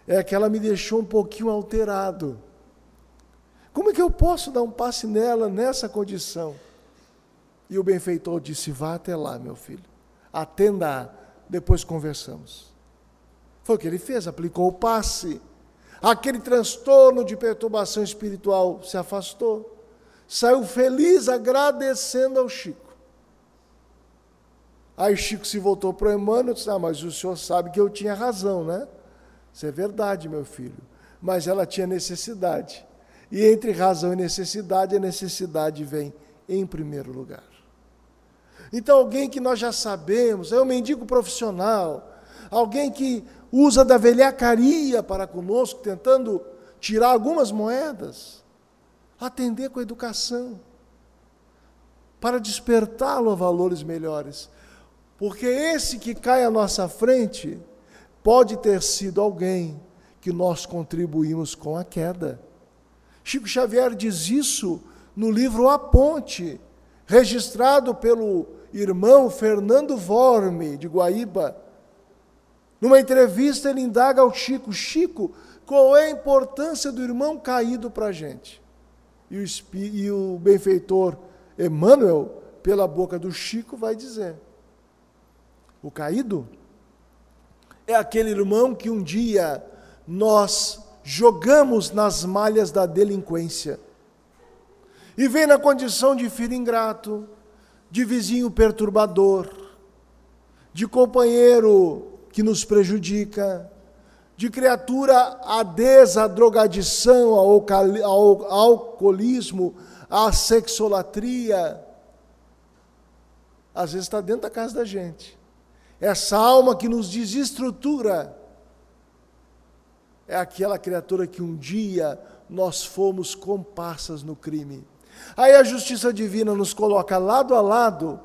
É que ela me deixou um pouquinho alterado. Como é que eu posso dar um passe nela nessa condição? E o benfeitor disse: vá até lá, meu filho. Atenda-a, depois conversamos. Foi o que ele fez, aplicou o passe. Aquele transtorno de perturbação espiritual se afastou. Saiu feliz, agradecendo ao Chico. Aí Chico se voltou para o Emmanuel e disse: mas o senhor sabe que eu tinha razão, né? Isso é verdade, meu filho. Mas ela tinha necessidade. E entre razão e necessidade, a necessidade vem em primeiro lugar. Então, alguém que nós já sabemos, é um mendigo profissional, alguém que usa da velhacaria para conosco, tentando tirar algumas moedas, atender com a educação, para despertá-lo a valores melhores. Porque esse que cai à nossa frente pode ter sido alguém que nós contribuímos com a queda. Chico Xavier diz isso no livro A Ponte, registrado pelo irmão Fernando Worme, de Guaíba. Numa entrevista ele indaga ao Chico: Chico, qual é a importância do irmão caído para a gente? E o benfeitor Emmanuel, pela boca do Chico, vai dizer: o caído é aquele irmão que um dia nós jogamos nas malhas da delinquência e vem na condição de filho ingrato, de vizinho perturbador, de companheiro que nos prejudica, de criatura adesa à drogadição, ao alcoolismo, à sexolatria. Às vezes está dentro da casa da gente. Essa alma que nos desestrutura é aquela criatura que um dia nós fomos comparsas no crime. Aí a justiça divina nos coloca lado a lado,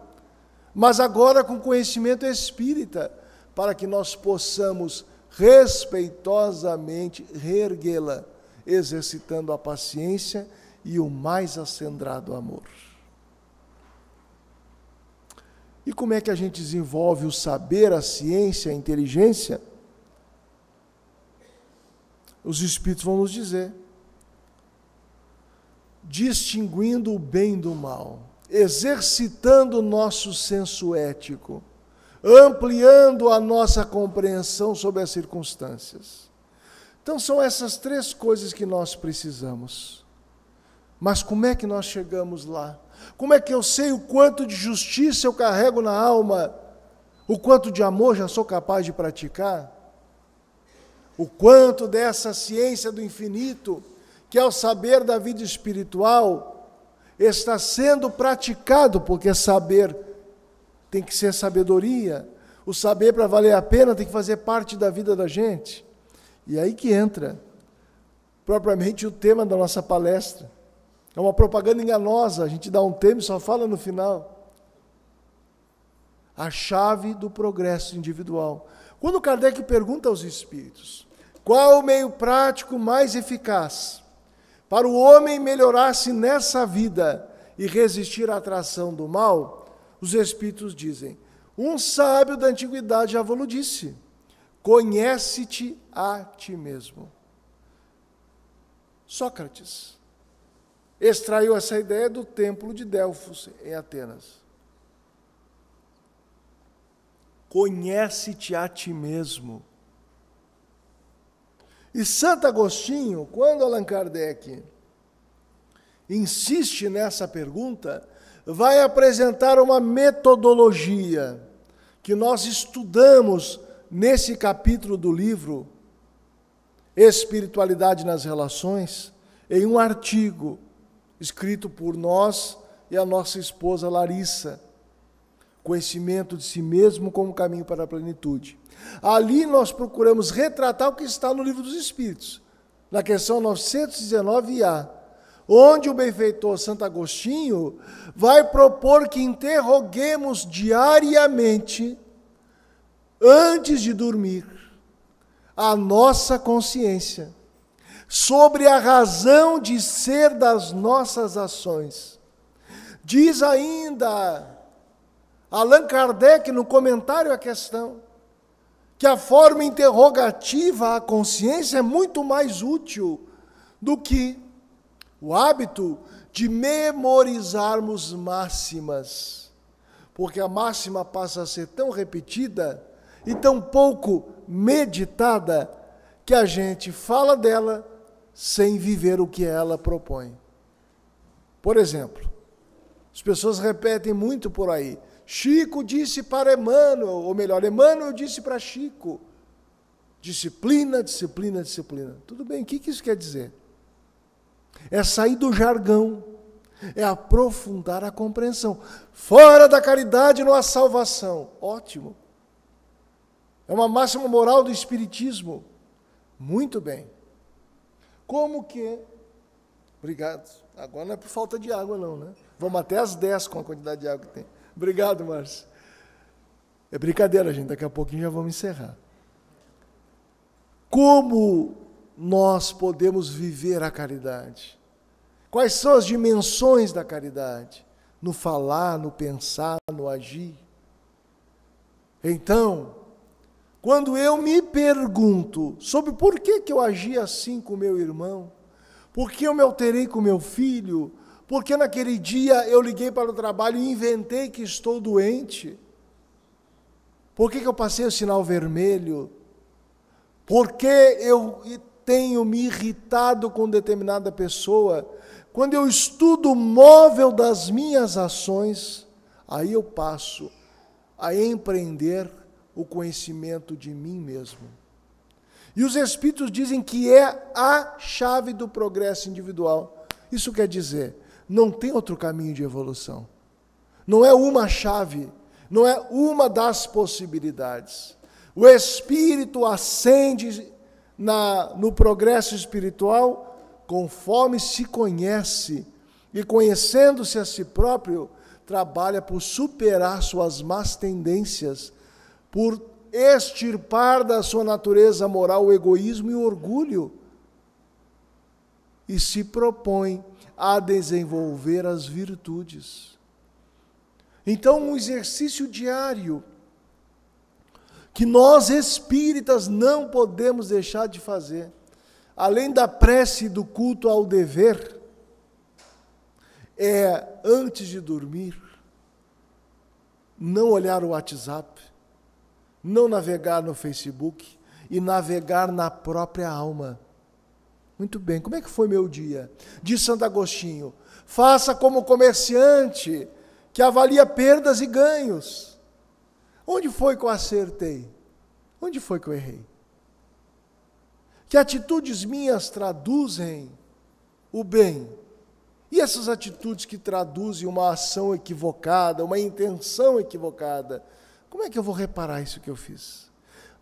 mas agora com conhecimento espírita, para que nós possamos respeitosamente reerguê-la, exercitando a paciência e o mais acendrado amor. E como é que a gente desenvolve o saber, a ciência, a inteligência? Os Espíritos vão nos dizer: distinguindo o bem do mal, exercitando o nosso senso ético, ampliando a nossa compreensão sobre as circunstâncias. Então são essas três coisas que nós precisamos. Mas como é que nós chegamos lá? Como é que eu sei o quanto de justiça eu carrego na alma? O quanto de amor já sou capaz de praticar? O quanto dessa ciência do infinito, que é o saber da vida espiritual, está sendo praticado? Porque saber tem que ser sabedoria. O saber, para valer a pena, tem que fazer parte da vida da gente. E aí que entra propriamente o tema da nossa palestra. É uma propaganda enganosa, a gente dá um tema e só fala no final. A chave do progresso individual. Quando Kardec pergunta aos espíritos: qual o meio prático mais eficaz para o homem melhorar-se nessa vida e resistir à atração do mal? Os espíritos dizem: um sábio da antiguidade já vos disse: conhece-te a ti mesmo. Sócrates extraiu essa ideia do templo de Delfos, em Atenas. Conhece-te a ti mesmo. E Santo Agostinho, quando Allan Kardec insiste nessa pergunta, vai apresentar uma metodologia que nós estudamos nesse capítulo do livro Espiritualidade nas Relações, em um artigo escrito por nós e a nossa esposa Larissa. Conhecimento de si mesmo como caminho para a plenitude. Ali nós procuramos retratar o que está no Livro dos Espíritos, na questão 919A, onde o benfeitor Santo Agostinho vai propor que interroguemos diariamente, antes de dormir, a nossa consciência sobre a razão de ser das nossas ações. Diz ainda Allan Kardec, no comentário à questão, que a forma interrogativa à consciência é muito mais útil do que o hábito de memorizarmos máximas, porque a máxima passa a ser tão repetida e tão pouco meditada que a gente fala dela sem viver o que ela propõe. Por exemplo, as pessoas repetem muito por aí: Chico disse para Emmanuel, ou melhor, Emmanuel disse para Chico. Disciplina, disciplina, disciplina. Tudo bem, o que isso quer dizer? É sair do jargão, é aprofundar a compreensão. Fora da caridade não há salvação. Ótimo. É uma máxima moral do Espiritismo. Muito bem. Como que... Obrigado. Agora não é por falta de água não, né? Vamos até às 10 com a quantidade de água que tem. Obrigado, Márcio. É brincadeira, gente. Daqui a pouquinho já vamos encerrar. Como nós podemos viver a caridade? Quais são as dimensões da caridade? No falar, no pensar, no agir. Então, quando eu me pergunto sobre por que eu agi assim com meu irmão, por que eu me alterei com meu filho, por que naquele dia eu liguei para o trabalho e inventei que estou doente, por que eu passei o sinal vermelho, por que eu tenho me irritado com determinada pessoa, quando eu estudo o móvel das minhas ações, aí eu passo a empreender o conhecimento de mim mesmo. E os Espíritos dizem que é a chave do progresso individual. Isso quer dizer, não tem outro caminho de evolução. Não é uma chave, não é uma das possibilidades. O Espírito ascende no progresso espiritual conforme se conhece, e conhecendo-se a si próprio, trabalha por superar suas más tendências, por extirpar da sua natureza moral o egoísmo e o orgulho, e se propõe a desenvolver as virtudes. Então, um exercício diário que nós espíritas não podemos deixar de fazer, além da prece e do culto ao dever, é, antes de dormir, não olhar o WhatsApp, não navegar no Facebook e navegar na própria alma. Muito bem, como é que foi meu dia? Diz Santo Agostinho, faça como comerciante que avalia perdas e ganhos. Onde foi que eu acertei? Onde foi que eu errei? Que atitudes minhas traduzem o bem? E essas atitudes que traduzem uma ação equivocada, uma intenção equivocada, como é que eu vou reparar isso que eu fiz?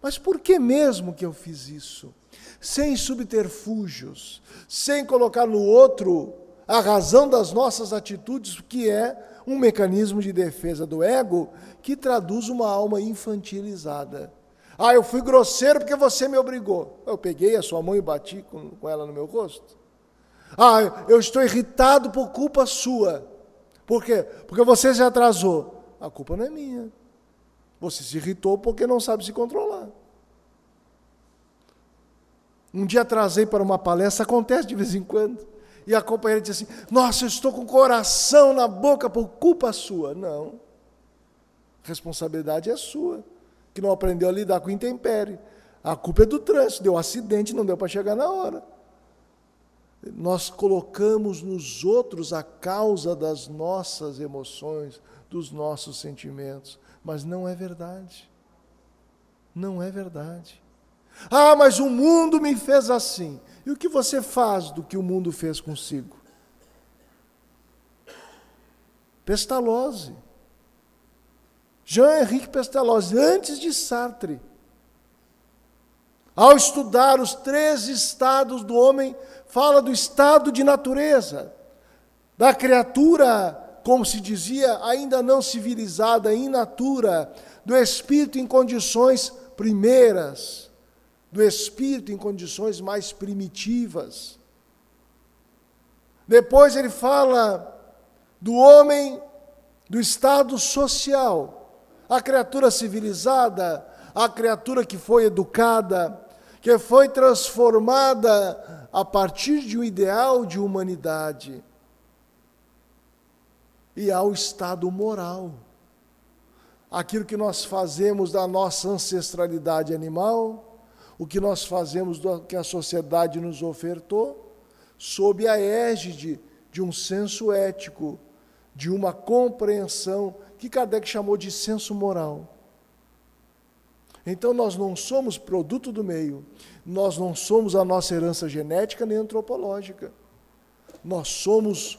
Mas por que mesmo que eu fiz isso? Sem subterfúgios, sem colocar no outro a razão das nossas atitudes, que é um mecanismo de defesa do ego que traduz uma alma infantilizada. Ah, eu fui grosseiro porque você me obrigou. Eu peguei a sua mão e bati com ela no meu rosto. Ah, eu estou irritado por culpa sua. Por quê? Porque você se atrasou. A culpa não é minha. Você se irritou porque não sabe se controlar. Um dia atrasei para uma palestra, acontece de vez em quando, e a companheira disse assim, nossa, eu estou com o coração na boca por culpa sua. Não. A responsabilidade é sua, que não aprendeu a lidar com o intempérie. A culpa é do trânsito, deu um acidente, não deu para chegar na hora. Nós colocamos nos outros a causa das nossas emoções, dos nossos sentimentos, mas não é verdade. Não é verdade. Ah, mas o mundo me fez assim. E o que você faz do que o mundo fez consigo? Pestalozzi. Jean-Henri Pestalozzi, antes de Sartre. Ao estudar os 3 estados do homem, fala do estado de natureza, da criatura, como se dizia, ainda não civilizada, in natura, do espírito em condições primeiras, do espírito em condições mais primitivas. Depois ele fala do homem, do estado social, a criatura civilizada, a criatura que foi educada, que foi transformada a partir de um ideal de humanidade. E ao estado moral. Aquilo que nós fazemos da nossa ancestralidade animal, o que nós fazemos do que a sociedade nos ofertou, sob a égide de um senso ético, de uma compreensão que Kardec chamou de senso moral. Então nós não somos produto do meio, nós não somos a nossa herança genética nem antropológica. Nós somos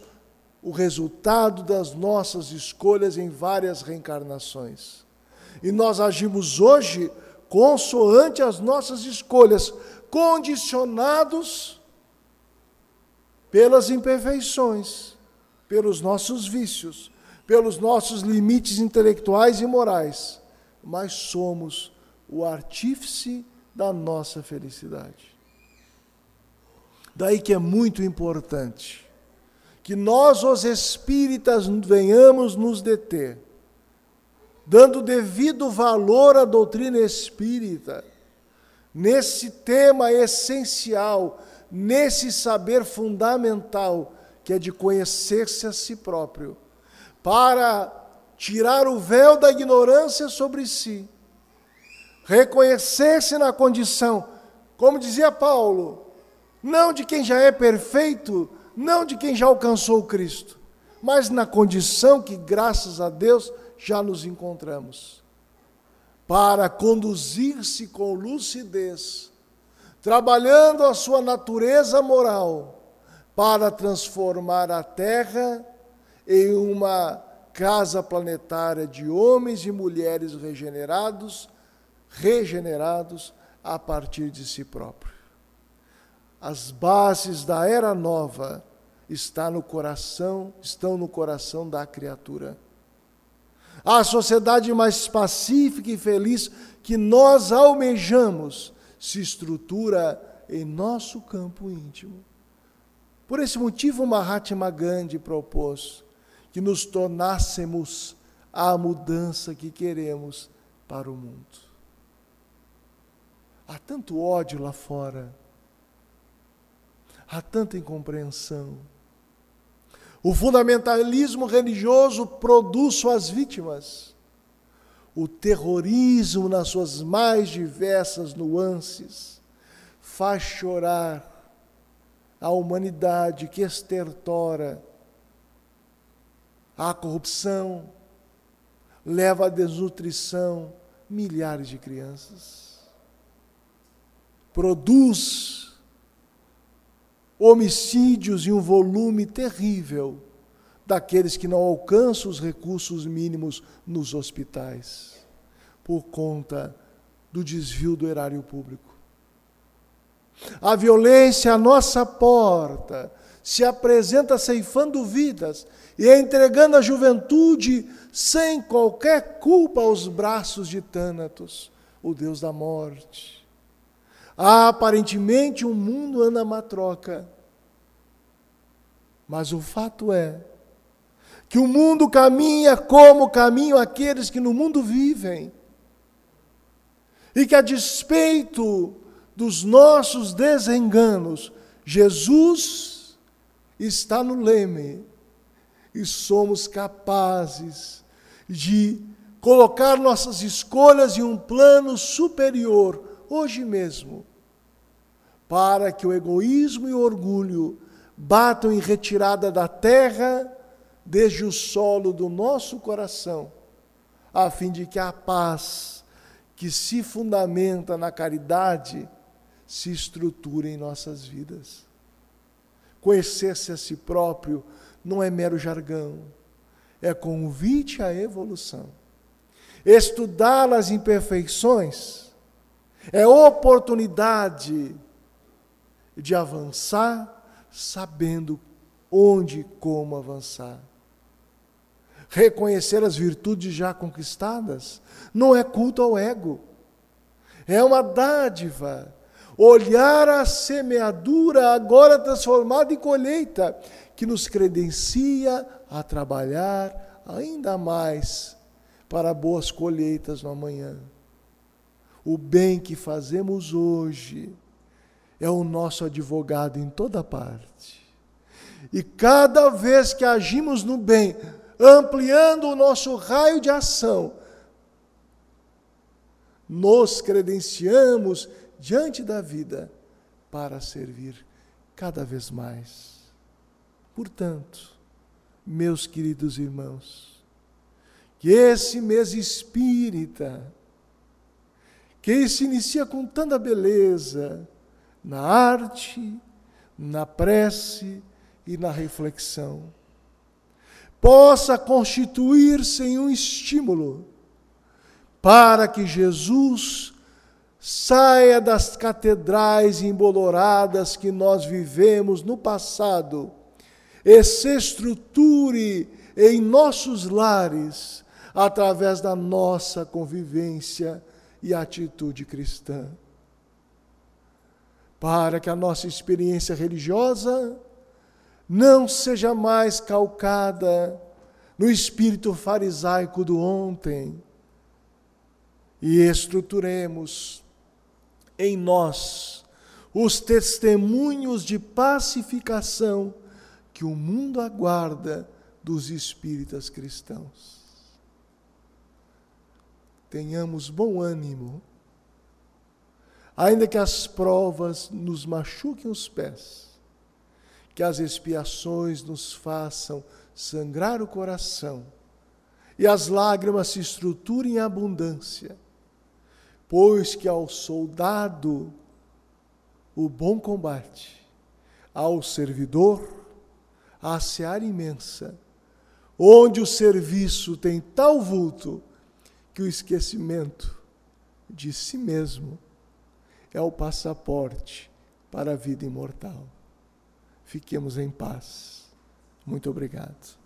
o resultado das nossas escolhas em várias reencarnações. E nós agimos hoje consoante as nossas escolhas, condicionados pelas imperfeições, pelos nossos vícios, pelos nossos limites intelectuais e morais, mas somos o artífice da nossa felicidade. Daí que é muito importante que nós, os espíritas, venhamos nos deter, dando devido valor à doutrina espírita, nesse tema essencial, nesse saber fundamental, que é de conhecer-se a si próprio, para tirar o véu da ignorância sobre si, reconhecer-se na condição, como dizia Paulo, não de quem já é perfeito, não de quem já alcançou o Cristo, mas na condição que, graças a Deus, já nos encontramos. Para conduzir-se com lucidez, trabalhando a sua natureza moral, para transformar a Terra em uma casa planetária de homens e mulheres regenerados a partir de si próprio. As bases da era nova estão no coração da criatura. A sociedade mais pacífica e feliz que nós almejamos se estrutura em nosso campo íntimo. Por esse motivo, Mahatma Gandhi propôs que nos tornássemos a mudança que queremos para o mundo. Há tanto ódio lá fora, há tanta incompreensão. O fundamentalismo religioso produz suas vítimas. O terrorismo, nas suas mais diversas nuances, faz chorar a humanidade que estertora. A corrupção leva à desnutrição milhares de crianças. Produz homicídios em um volume terrível daqueles que não alcançam os recursos mínimos nos hospitais, por conta do desvio do erário público. A violência à nossa porta se apresenta ceifando vidas e entregando a juventude sem qualquer culpa aos braços de Thanatos, o Deus da morte. Há aparentemente um mundo anamátroca, mas o fato é que o mundo caminha como caminham aqueles que no mundo vivem, e que a despeito dos nossos desenganos, Jesus está no leme, e somos capazes de colocar nossas escolhas em um plano superior, hoje mesmo, para que o egoísmo e o orgulho batam em retirada da terra, desde o solo do nosso coração, a fim de que a paz que se fundamenta na caridade se estruture em nossas vidas. Conhecer-se a si próprio não é mero jargão, é convite à evolução. Estudar as imperfeições é oportunidade de avançar, sabendo onde e como avançar. Reconhecer as virtudes já conquistadas não é culto ao ego, é uma dádiva. Olhar a semeadura agora transformada em colheita, que nos credencia a trabalhar ainda mais para boas colheitas no amanhã. O bem que fazemos hoje é o nosso advogado em toda parte. E cada vez que agimos no bem, ampliando o nosso raio de ação, nos credenciamos diante da vida para servir cada vez mais. Portanto, meus queridos irmãos, que esse mês espírita, que se inicia com tanta beleza, na arte, na prece e na reflexão, possa constituir-se em um estímulo para que Jesus saia das catedrais emboloradas que nós vivemos no passado e se estruture em nossos lares através da nossa convivência e atitude cristã. Para que a nossa experiência religiosa não seja mais calcada no espírito farisaico do ontem e estruturemos em nós os testemunhos de pacificação que o mundo aguarda dos espíritas cristãos. Tenhamos bom ânimo, ainda que as provas nos machuquem os pés, que as expiações nos façam sangrar o coração e as lágrimas se estruturem em abundância, pois que ao soldado o bom combate, ao servidor a seara imensa, onde o serviço tem tal vulto que o esquecimento de si mesmo é o passaporte para a vida imortal. Fiquemos em paz. Muito obrigado.